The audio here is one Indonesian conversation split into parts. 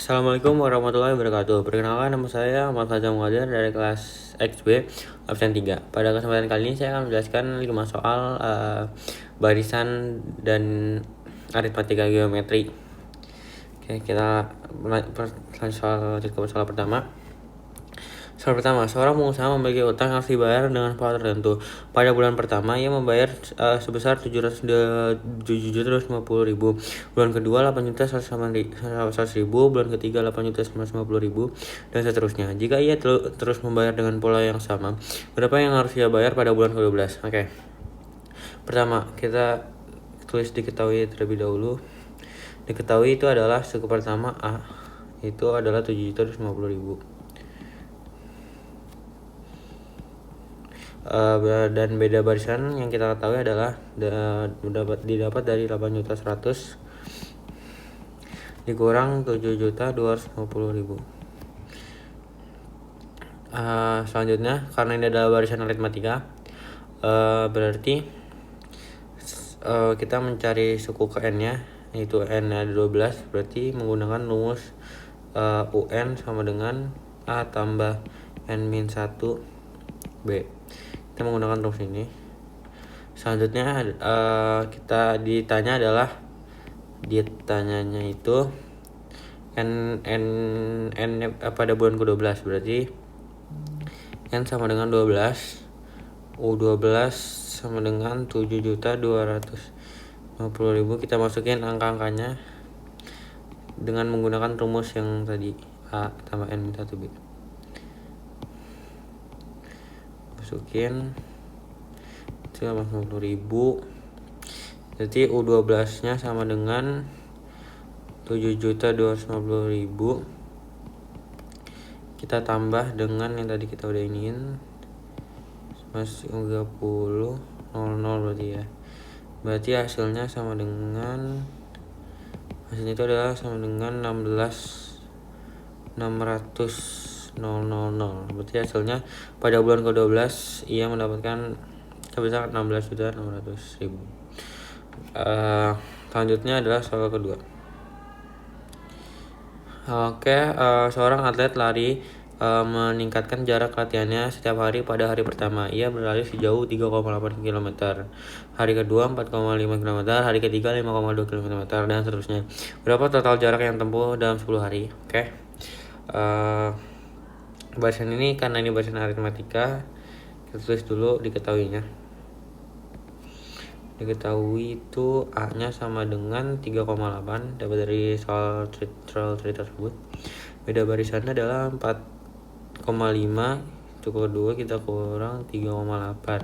Assalamualaikum warahmatullahi wabarakatuh. Perkenalkan, nama saya Ahmad Fazal Muhadir dari kelas XB absen 3. Pada kesempatan kali ini saya akan menjelaskan 5 soal barisan dan aritmatika geometri. Oke, kita lanjut ke soal pertama. Soal pertama, seorang pengusaha memiliki utang yang harus dibayar dengan pola tertentu. Pada bulan pertama, ia membayar sebesar 750.000. Bulan kedua, 8.100.000. Bulan ketiga, 8.950.000, dan seterusnya. Jika ia terus membayar dengan pola yang sama, berapa yang harus ia bayar pada bulan ke-12? Oke. Pertama, kita tulis diketahui terlebih dahulu. Diketahui itu adalah suku pertama A, itu adalah 7.250.000. Dan beda barisan yang kita ketahui adalah didapat dari 8.100.000 dikurang 7.250.000. Selanjutnya, karena ini adalah barisan aritmatika, berarti kita mencari suku ke n nya, yaitu n ada 12, berarti menggunakan rumus UN sama dengan A tambah n-1 B. Kita menggunakan rumus ini. Selanjutnya kita ditanyanya itu n pada bulan ke-12, berarti n sama dengan 12, U12 sama dengan 7.250.000. Kita masukin angka-angkanya dengan menggunakan rumus yang tadi, A tambah n-1 B. Masukin 750.000, jadi U12 nya sama dengan 7.250.000. Kita tambah dengan yang tadi kita udah iniin, masih 30 berarti hasilnya sama dengan, hasilnya itu adalah sama dengan 16.600.000. Berarti hasilnya pada bulan ke-12 ia mendapatkan sebesar 16.600.000. Selanjutnya adalah soal kedua. Seorang atlet lari meningkatkan jarak latihannya setiap hari. Pada hari pertama, ia berlari sejauh 3,8 km, hari kedua 4,5 km, hari ketiga 5,2 km, dan seterusnya. Berapa total jarak yang tempuh dalam 10 hari? Barisan ini, karena ini barisan aritmatika, kita tulis dulu diketahuinya. Diketahui itu A nya sama dengan 3,8, dapat dari soal tree tersebut. Beda barisannya adalah 4,5, itu kedua kita kurang 3,8,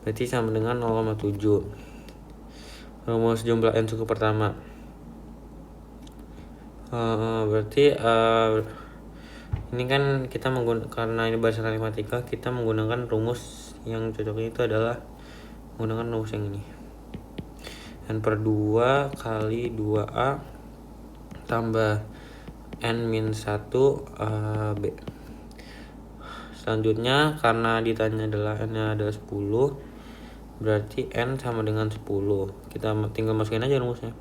berarti sama dengan 0,7. Rumus jumlah n suku pertama, berarti ini kan kita menggunakan, karena ini barisan aritmatika, kita menggunakan rumus yang cocoknya itu adalah menggunakan rumus yang ini, n per 2 kali 2A tambah n-1 B. Selanjutnya, karena ditanya adalah n nya ada 10, berarti n sama dengan 10. Kita tinggal masukin aja rumusnya,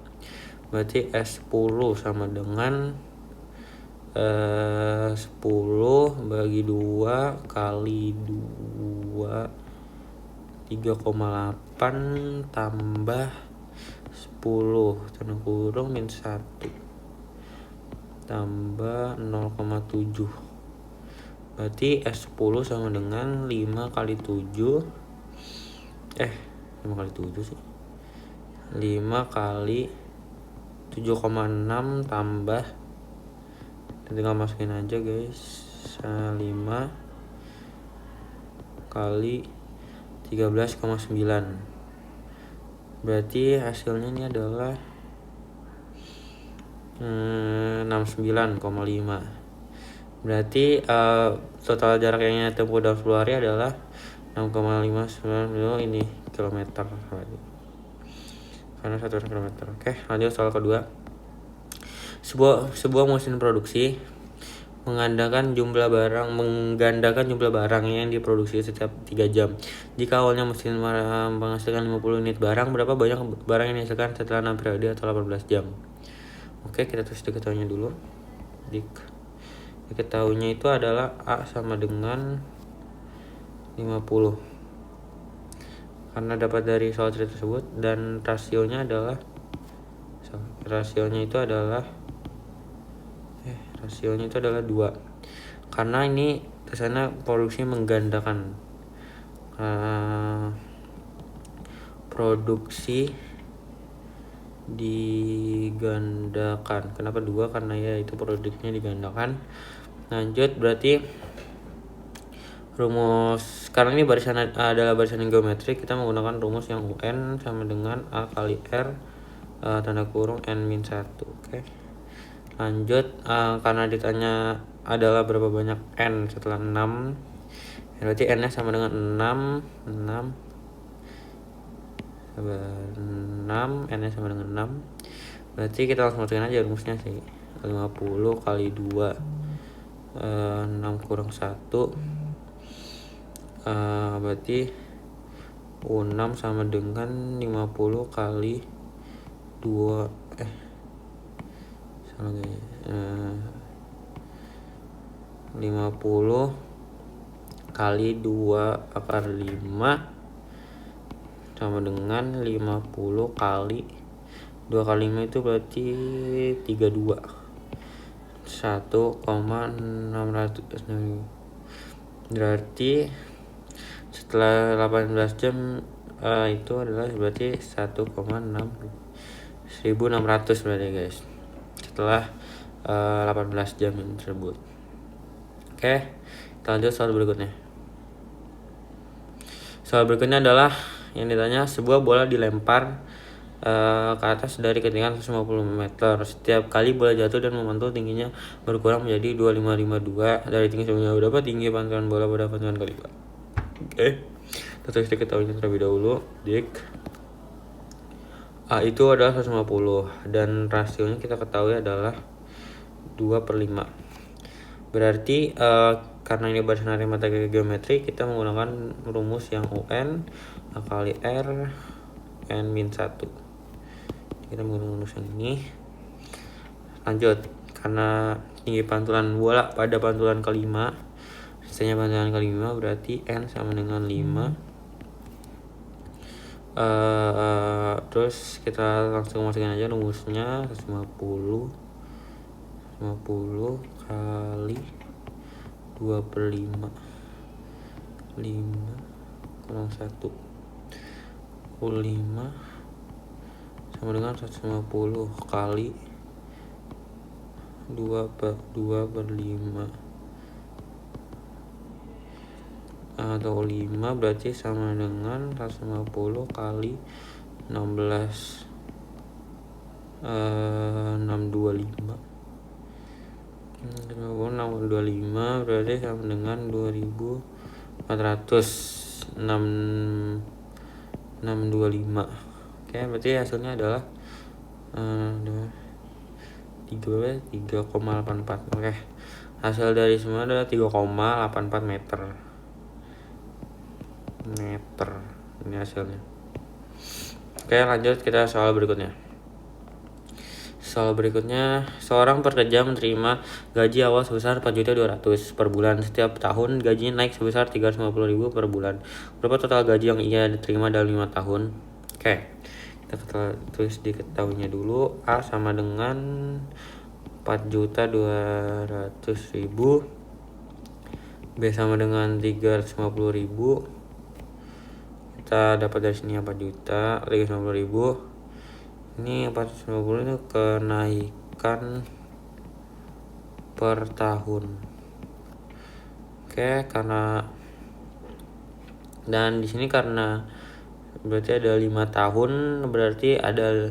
berarti S10 sama dengan 10 bagi 2 kali 2, 3,8 tambah 10 tanda kurung min 1 tambah 0,7, berarti S10 sama dengan 5 kali 7 5 kali 7 sih 5 kali 7,6 tambah, tinggal masukin aja guys, 5 kali 13,9, berarti hasilnya ini adalah 69,5. Berarti total jarak yang tempuh dalam 10 hari adalah 6,59 ini kilometer, karena 1 km. Oke, lanjut soal kedua. Sebuah mesin produksi menggandakan jumlah barang yang diproduksi setiap 3 jam. Jika awalnya mesin menghasilkan 50 unit barang, berapa banyak barang yang dihasilkan setelah 6 periode atau 18 jam? Oke, kita tulis diketahuinya dulu. diketahuinya itu adalah A sama dengan 50 karena dapat dari soal tersebut, dan rasionya itu adalah 2 karena ini kesana produksi menggandakan. Produksi digandakan. Kenapa 2? Karena ya itu produknya digandakan. Lanjut, berarti rumus, karena ini adalah barisan yang geometrik, kita menggunakan rumus yang UN sama dengan A kali R tanda kurung N-1. Oke. Lanjut, karena ditanya adalah berapa banyak N setelah 6, berarti N nya sama dengan 6, N nya sama dengan 6. Berarti kita langsung masukin aja rumusnya sih. 50 kali 2 6 kurang 1, berarti U6 sama dengan 50 kali 2 50 kali 2 akar 5 sama dengan 50 kali 2 kali 5 itu berarti 32, 1,600. Berarti setelah 18 jam itu adalah berarti 1,600 berarti guys, setelah 18 jam tersebut. Oke, kita lanjut soal berikutnya. Soal berikutnya adalah yang ditanya, sebuah bola dilempar ke atas dari ketinggian 150 meter. Setiap kali bola jatuh dan memantul, tingginya berkurang menjadi 2552 dari tinggi sebelumnya. Berapa tinggi pantulan bola pada pantulan kali? Oke, kita tulis diketahuinya terlebih dahulu. A itu adalah 150 dan rasionya kita ketahui adalah 2/5. Berarti karena ini barisan aritmatika geometri, kita menggunakan rumus yang UN A kali R N-1. Kita menggunakan rumus yang ini. Lanjut, karena tinggi pantulan bola pada pantulan kelima, sisanya pantulan kelima, berarti N sama dengan 5. Terus kita langsung masukin aja rumusnya. 50 kali 2/5, 5 kurang 1, 5 sama dengan 150 kali 2/5 atau 5, berarti sama dengan 150 kali 16 625 berarti sama dengan 2400 Oke, berarti hasilnya adalah 3,84. Oke, hasil dari semua adalah 3,84 meter. Ini hasilnya. Oke, lanjut kita soal berikutnya. Seorang pekerja menerima gaji awal sebesar 4.200.000 per bulan. Setiap tahun gajinya naik sebesar 350.000 per bulan. Berapa total gaji yang ia diterima dalam 5 tahun? Oke, kita tulis diketahuinya dulu. A sama dengan 4.200.000, B sama dengan 350.000. Kita dapat dari sini 4.350.000. Ini 450 itu kenaikan per tahun. Oke, dan di sini karena berarti ada 5 tahun, berarti ada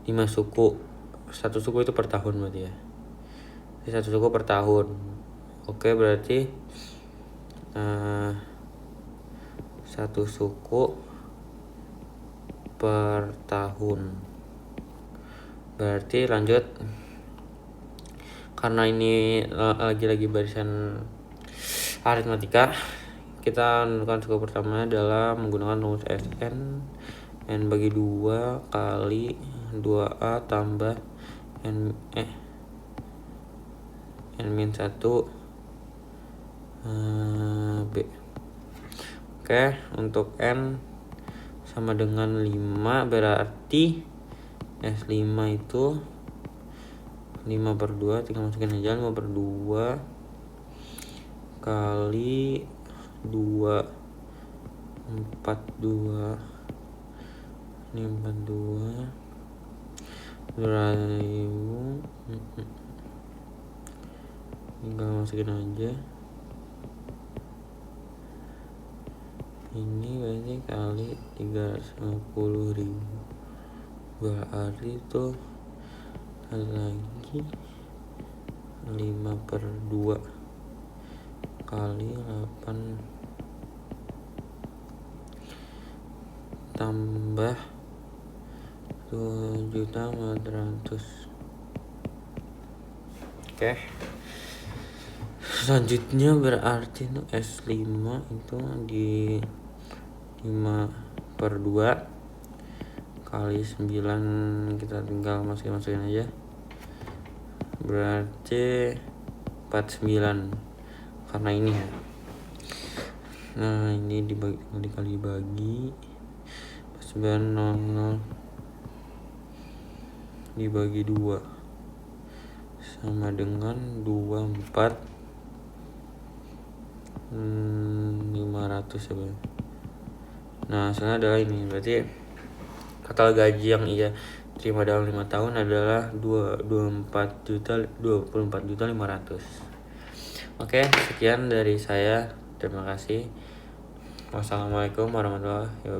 5 suku. Satu suku itu per tahun berarti ya. Jadi 1 suku per tahun. Oke, berarti 1 suku per tahun. Berarti lanjut, karena ini lagi-lagi barisan aritmatika, kita menentukan suku pertama adalah menggunakan rumus Sn bagi 2 kali 2A tambah N-1 B. Oke, untuk N sama dengan 5, berarti S5 itu 5/2, tinggal masukin aja 5/2 kali 2, 42, ini 42 2000, tinggal masukin aja ini berarti kali 350.000, berarti itu lagi 5/2 kali 8 tambah 2.400.000. Oke, selanjutnya berarti itu S5 itu di 5/2 kali 9, kita tinggal masukin aja, berarti 49 karena ini ya. Nah, ini dikali-bagi 900 dibagi 2 sama dengan 24.500 ya. Nah, hasilnya adalah ini, berarti total gaji yang ia terima dalam 5 tahun adalah 24.500.000. Oke, sekian dari saya. Terima kasih. Wassalamualaikum warahmatullahi wabarakatuh.